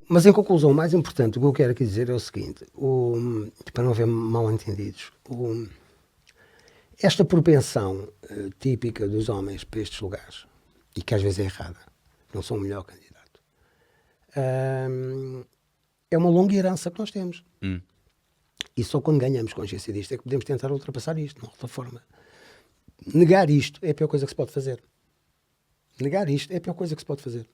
Mas, em conclusão, o mais importante, o que eu quero aqui dizer é o seguinte, para não haver mal-entendidos, esta propensão típica dos homens para estes lugares, e que às vezes é errada, não são o melhor candidato, é uma longa herança que nós temos. E só quando ganhamos consciência disto é que podemos tentar ultrapassar isto, de uma outra forma. Negar isto é a pior coisa que se pode fazer. Negar isto é a pior coisa que se pode fazer.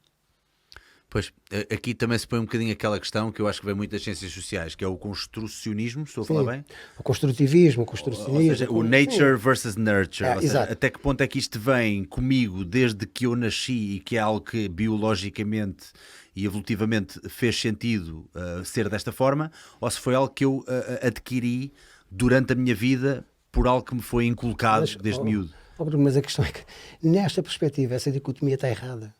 Pois, aqui também se põe um bocadinho aquela questão que eu acho que vem muito das ciências sociais, que é o construcionismo, estou a falar bem? O construtivismo, o construcionismo. Ou seja, o nature versus nurture. Ou seja, exato. até que ponto é que isto vem comigo desde que eu nasci e que é algo que biologicamente e evolutivamente fez sentido ser desta forma, ou se foi algo que eu adquiri durante a minha vida por algo que me foi inculcado desde miúdo. Mas a questão é que, nesta perspectiva, essa dicotomia está errada.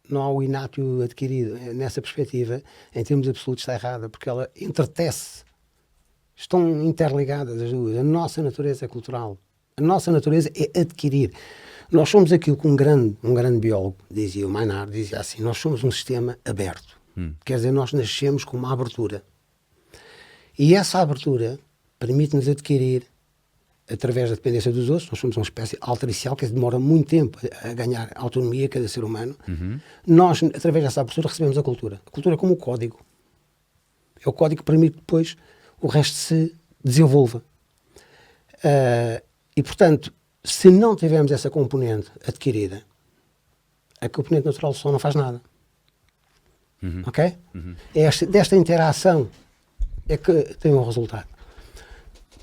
Não há o inato e o adquirido. Nessa perspectiva, em termos absolutos, está errada, porque ela entretece. Estão interligadas as duas. A nossa natureza é cultural. A nossa natureza é adquirir. Nós somos aquilo que um grande biólogo dizia, o Maynard dizia assim, nós somos um sistema aberto. Quer dizer, nós nascemos com uma abertura. E essa abertura permite-nos adquirir através da dependência dos outros. Nós somos uma espécie altericial que demora muito tempo a ganhar autonomia, cada ser humano. Nós, através dessa abertura, recebemos a cultura. A cultura é como o código. É o código que permite depois o resto se desenvolva. E, portanto, se não tivermos essa componente adquirida, a componente natural só não faz nada. Ok? É desta interação é que tem um resultado.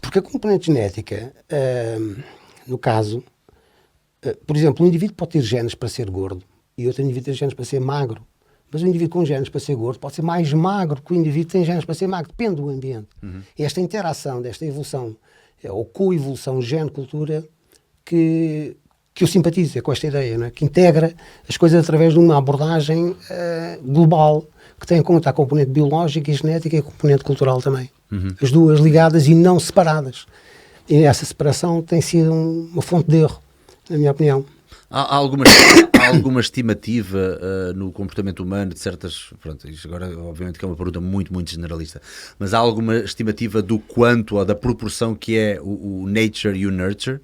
Porque a componente genética, no caso, por exemplo, um indivíduo pode ter genes para ser gordo e outro indivíduo tem genes para ser magro. Mas o indivíduo com genes para ser gordo pode ser mais magro que o indivíduo que tem genes para ser magro. Depende do ambiente. Esta interação, desta evolução, ou coevolução gene-cultura, que eu simpatizo com esta ideia, não é? Que integra as coisas através de uma abordagem global, que tem em conta a componente biológica e genética e a componente cultural também. As duas ligadas e não separadas. E essa separação tem sido uma fonte de erro, na minha opinião. Há alguma estimativa no comportamento humano de certas... Pronto, isto agora obviamente que é uma pergunta muito, muito generalista, mas há alguma estimativa do quanto ou da proporção que é o nature e o nurture?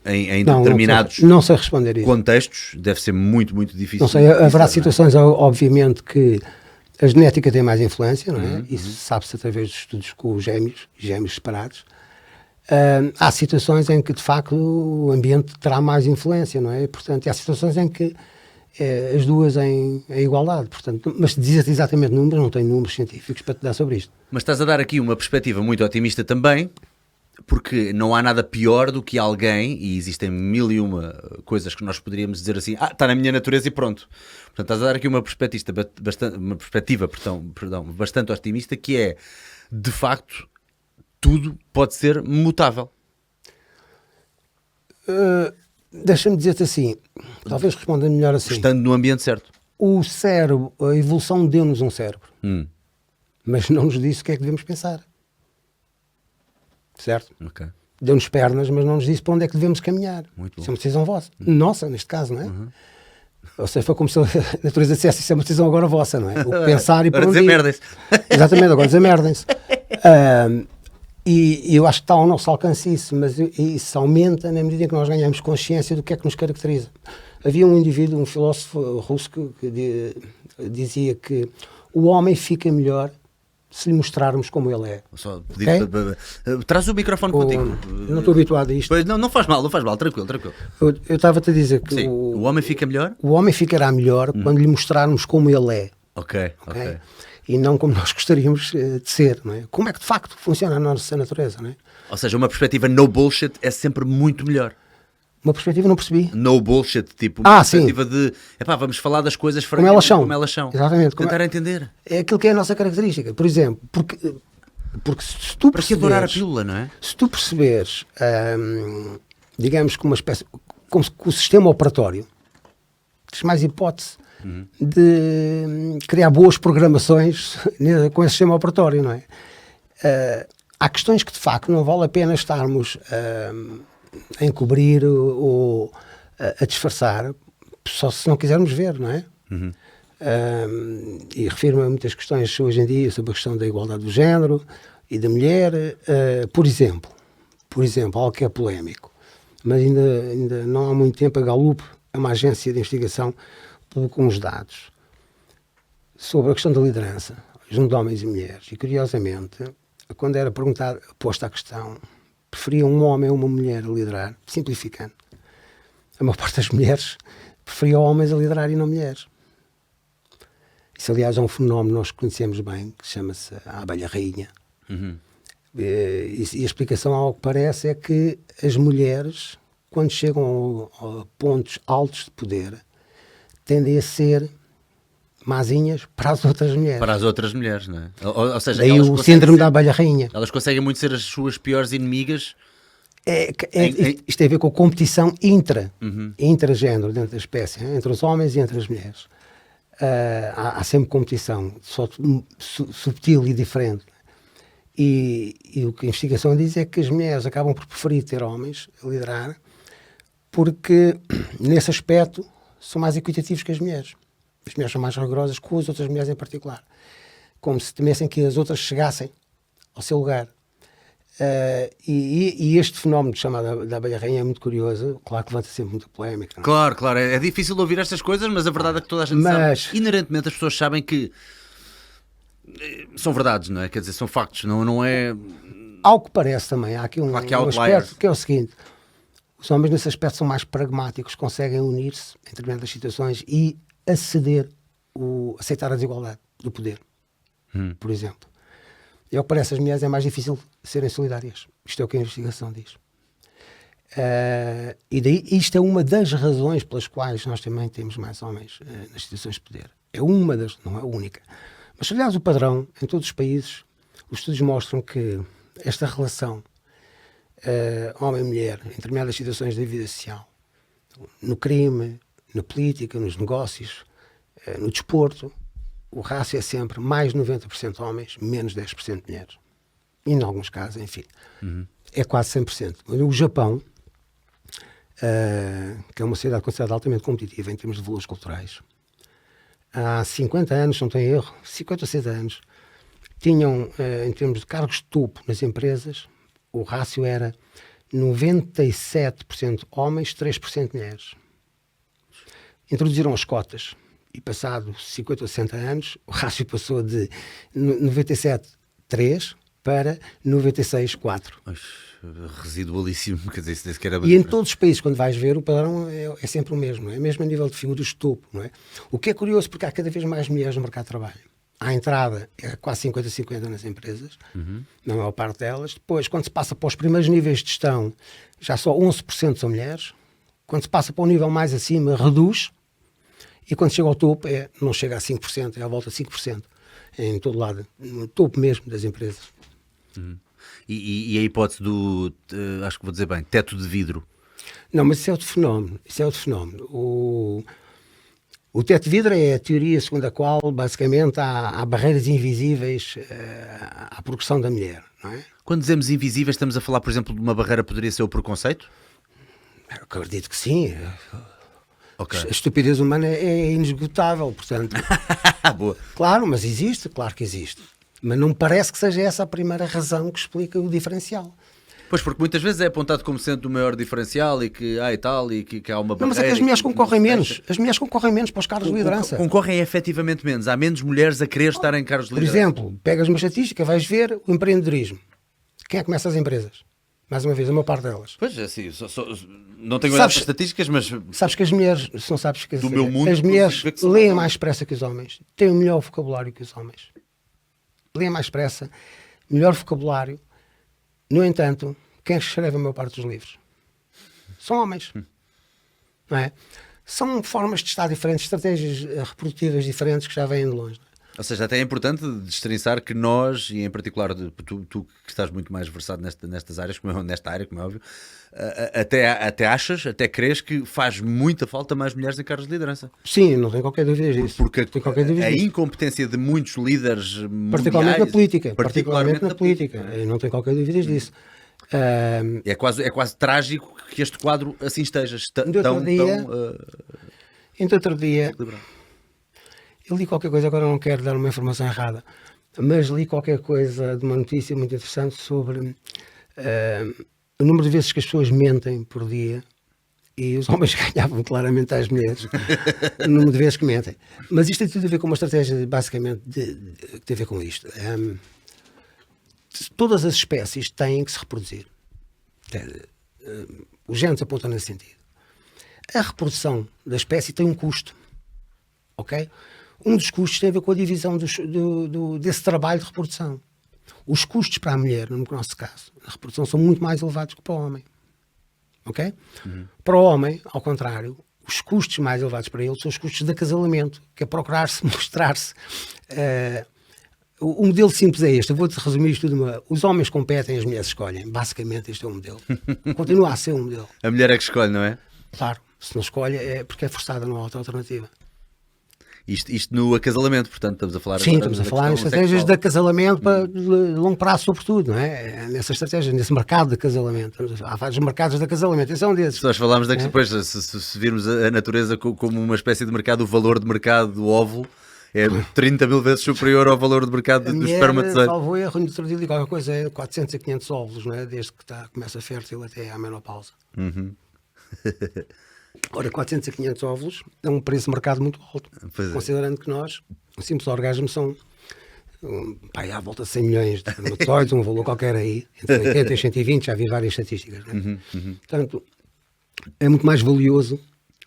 Em determinados não sei responder isso. Contextos? Deve ser muito, muito difícil. Não sei, haverá situações, obviamente, que a genética tem mais influência, não é? Isso sabe-se através de estudos com os gêmeos separados. Há situações em que, de facto, o ambiente terá mais influência, não é? Portanto, há situações em que as duas em igualdade. Portanto, mas dizer exatamente números, não tenho números científicos para te dar sobre isto. Mas estás a dar aqui uma perspectiva muito otimista também, porque não há nada pior do que alguém, e existem mil e uma coisas que nós poderíamos dizer assim, está na minha natureza e pronto. Portanto, estás a dar aqui uma perspectiva bastante otimista, que é, de facto, tudo pode ser mutável. Deixa-me dizer-te assim, talvez responda melhor assim. Estando no ambiente certo. O cérebro, a evolução deu-nos um cérebro, mas não nos disse o que é que devemos pensar. Certo? Okay. Deu-nos pernas, mas não nos disse para onde é que devemos caminhar. Muito isso é uma decisão vossa. Nossa, neste caso, não é? Ou seja, foi como se a natureza dissesse, isso é uma decisão agora vossa, não é? O pensar e para onde ir. Desemmerdem-se. Exatamente, agora desemmerdem-se. E eu acho que está ao nosso alcance isso, mas isso aumenta na medida em que nós ganhamos consciência do que é que nos caracteriza. Havia um indivíduo, um filósofo russo, que dizia que o homem fica melhor se lhe mostrarmos como ele é. Só pedir, traz o microfone contigo. Não estou habituado a isto. Pois, não faz mal, tranquilo. Eu estava-te a dizer que o homem fica melhor? O homem ficará melhor quando lhe mostrarmos como ele é. Ok. E não como nós gostaríamos de ser, não é? Como é que de facto funciona a nossa natureza, não é? Ou seja, uma perspectiva no bullshit é sempre muito melhor. Uma perspectiva, não percebi. No bullshit, tipo, uma perspectiva sim. de, vamos falar das coisas como elas são. Exatamente. Tentar entender. É aquilo que é a nossa característica. Por exemplo, porque se tu para que adorar a pílula, não é? Se tu perceberes, digamos que uma espécie, como se o sistema operatório, tens mais hipótese de criar boas programações com esse sistema operatório, não é? Há questões que de facto não vale a pena estarmos a encobrir ou a disfarçar, só se não quisermos ver, não é? E refiro-me a muitas questões hoje em dia sobre a questão da igualdade do género e da mulher, por exemplo, algo que é polémico, mas ainda não há muito tempo a Gallup, é uma agência de investigação, publicou uns dados sobre a questão da liderança junto de homens e mulheres, e curiosamente, quando era posta a questão, preferia um homem ou uma mulher a liderar, simplificando, a maior parte das mulheres preferia homens a liderar e não mulheres. Isso, aliás, é um fenómeno que nós conhecemos bem, que chama-se a abelha rainha. E a explicação, ao que parece, é que as mulheres, quando chegam a pontos altos de poder, tendem a ser mazinhas para as outras mulheres. Para as outras mulheres, não é? Ou seja, daí o síndrome da abelha rainha. Elas conseguem muito ser as suas piores inimigas. Isto tem a ver com a competição intragénero dentro da espécie, entre os homens e entre as mulheres. Há sempre competição, só subtil e diferente. E o que a investigação diz é que as mulheres acabam por preferir ter homens a liderar, porque nesse aspecto são mais equitativos que as mulheres. As mulheres são mais rigorosas com as outras mulheres em particular, como se temessem que as outras chegassem ao seu lugar. E este fenómeno chamado da abelha rainha é muito curioso, claro que levanta sempre muita polémica. Não é? Claro, é difícil ouvir estas coisas, mas a verdade é que toda a gente sabe. Inerentemente as pessoas sabem que são verdades, não é? Quer dizer, são factos, não é... Ao que parece também, há aqui um outliers. aspecto que é o seguinte: os homens nesse aspecto são mais pragmáticos, conseguem unir-se em determinadas situações e aceitar a desigualdade do poder, por exemplo. E ao que parece, as mulheres é mais difícil serem solidárias. Isto é o que a investigação diz. E daí, isto é uma das razões pelas quais nós também temos mais homens nas situações de poder. É uma das, não é a única. Mas, aliás, o padrão, em todos os países, os estudos mostram que esta relação homem-mulher, em determinadas situações da vida social, no crime, na política, nos negócios, no desporto, o rácio é sempre mais 90% homens, menos 10% mulheres. E, em alguns casos, enfim, é quase 100%. O Japão, que é uma sociedade considerada altamente competitiva em termos de valores culturais, há 50 anos, não tenho erro, 50 ou 60 anos, tinham, em termos de cargos de topo nas empresas, o rácio era 97% homens, 3% mulheres. Introduziram as cotas e, passado 50 ou 60 anos, o rácio passou de 97,3 para 96,4. Residualíssimo, quer dizer, isso sequer era... E em todos os países, quando vais ver, o padrão é sempre o mesmo, não é? Mesmo a nível de figuras de topo, não é? O que é curioso, porque há cada vez mais mulheres no mercado de trabalho. À entrada é quase 50-50 nas empresas, na maior parte delas. Depois, quando se passa para os primeiros níveis de gestão, já só 11% são mulheres. Quando se passa para o nível mais acima, reduz. E quando chega ao topo, não chega a 5%, é à volta de 5%. Em todo lado, no topo mesmo das empresas. E a hipótese do, acho que vou dizer bem, teto de vidro? Não, mas isso é outro fenómeno. O teto de vidro é a teoria segundo a qual, basicamente, há barreiras invisíveis à progressão da mulher, não é? Quando dizemos invisíveis, estamos a falar, por exemplo, de uma barreira que poderia ser o preconceito? Eu acredito que sim. Okay. A estupidez humana é inesgotável, portanto. Boa. Claro, mas existe, claro que existe. Mas não me parece que seja essa a primeira razão que explica o diferencial. Pois, porque muitas vezes é apontado como sendo o maior diferencial e que há e tal, e que há uma barreira... Não, mas é que as mulheres concorrem menos. As mulheres concorrem menos para os cargos de liderança. Concorrem efetivamente menos. Há menos mulheres a querer estar em cargos de liderança. Por exemplo, pegas uma estatística, vais ver o empreendedorismo. Quem é que começa as empresas? Mais uma vez, a maior parte delas. Pois, é assim, não tenho olhado para estatísticas, mas... Sabes que as mulheres, se não sabes que do meu mundo, as mulheres leem mais depressa que os homens, têm o melhor vocabulário que os homens. Leem mais depressa, melhor vocabulário. No entanto, quem escreve a maior parte dos livros? São homens. Não é? São formas de estar diferentes, estratégias reprodutivas diferentes que já vêm de longe. Ou seja, até é importante destrinçar que nós, e em particular tu que estás muito mais versado nestas áreas, nesta área, como é óbvio, até crees que faz muita falta mais mulheres em cargos de liderança. Sim, não tenho qualquer dúvida disso. Porque a incompetência de muitos líderes particularmente mundiais, na política. Particularmente na política. Eu não tenho qualquer dúvida disso. É quase trágico que este quadro assim esteja Então, outro dia, Equilibrado. eu li qualquer coisa, agora não quero dar uma informação errada, mas li qualquer coisa de uma notícia muito interessante sobre o número de vezes que as pessoas mentem por dia, e os homens ganhavam claramente às mulheres o número de vezes que mentem. Mas isto tem tudo a ver com uma estratégia, basicamente, que tem a ver com isto. Todas as espécies têm que se reproduzir. Os genes apontam nesse sentido. A reprodução da espécie tem um custo. Ok? Um dos custos tem a ver com a divisão desse trabalho de reprodução. Os custos para a mulher, no nosso caso, na reprodução, são muito mais elevados que para o homem. Ok? Para o homem, ao contrário, os custos mais elevados para ele são os custos de acasalamento, que é procurar-se, mostrar-se. O modelo simples é este. Eu vou-te resumir isto tudo. Os homens competem, as mulheres escolhem. Basicamente, este é o modelo. Continua a ser um modelo. A mulher é que escolhe, não é? Claro, se não escolhe é porque é forçada, não há outra alternativa. Isto no acasalamento, portanto, estamos a falar Sim, agora estamos a da falar em questão estratégias de sexual. acasalamento para de longo prazo, sobretudo, não é? Nessa estratégia, nesse mercado de acasalamento. Há vários mercados de acasalamento, esse é um desses. Nós falámos daqui depois, se virmos a natureza como uma espécie de mercado, o valor de mercado do óvulo é 30 mil vezes superior ao valor de mercado do espermatozoide. Salvo erro, no outro dia li qualquer coisa, é 400 a 500 óvulos, não é? Desde que começa fértil até à menopausa. Ora, 400 a 500 óvulos é um preço de mercado muito alto, Pois é. considerando que nós, o simples orgasmo são à volta de 100 milhões de espermatozoides, um valor qualquer aí, entre 80 e 120, já vi várias estatísticas. Não é? Portanto, é muito mais valioso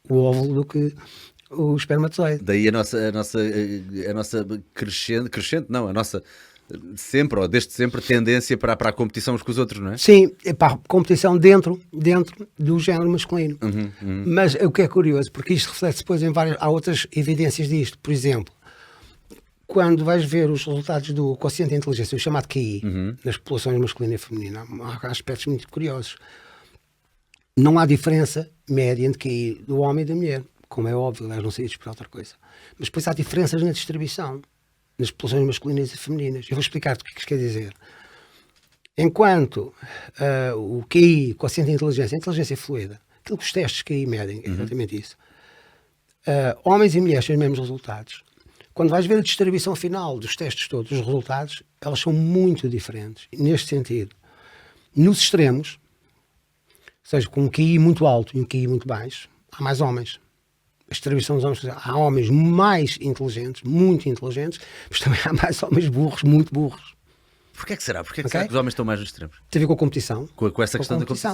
o óvulo do que o espermatozoide. Daí a nossa crescente, não, a nossa sempre, ou desde sempre, tendência para a competição uns com os outros, não é? Sim, é para competição dentro do género masculino. Mas o que é curioso, porque isto reflete depois em várias. Há outras evidências disto. Por exemplo, quando vais ver os resultados do quociente de inteligência, o chamado QI, nas populações masculina e feminina, há aspectos muito curiosos. Não há diferença média entre QI do homem e da mulher, como é óbvio, aliás, não sei por outra coisa. Mas depois há diferenças na distribuição, nas populações masculinas e femininas. Eu vou explicar-te o que isto quer dizer. Enquanto o QI, o quociente de inteligência, a inteligência fluida, aquilo que os testes QI medem, é exatamente isso. Homens e mulheres têm os mesmos resultados. Quando vais ver a distribuição final dos testes todos, os resultados, elas são muito diferentes. Neste sentido, nos extremos, ou seja, com um QI muito alto e um QI muito baixo, há mais homens. A distribuição dos homens, há homens mais inteligentes, muito inteligentes, mas também há mais homens burros, muito burros. Porquê é que será? Porquê é que Ok? será que os homens estão mais nos extremos? Tem a ver com a competição. Com essa Com a questão da competição.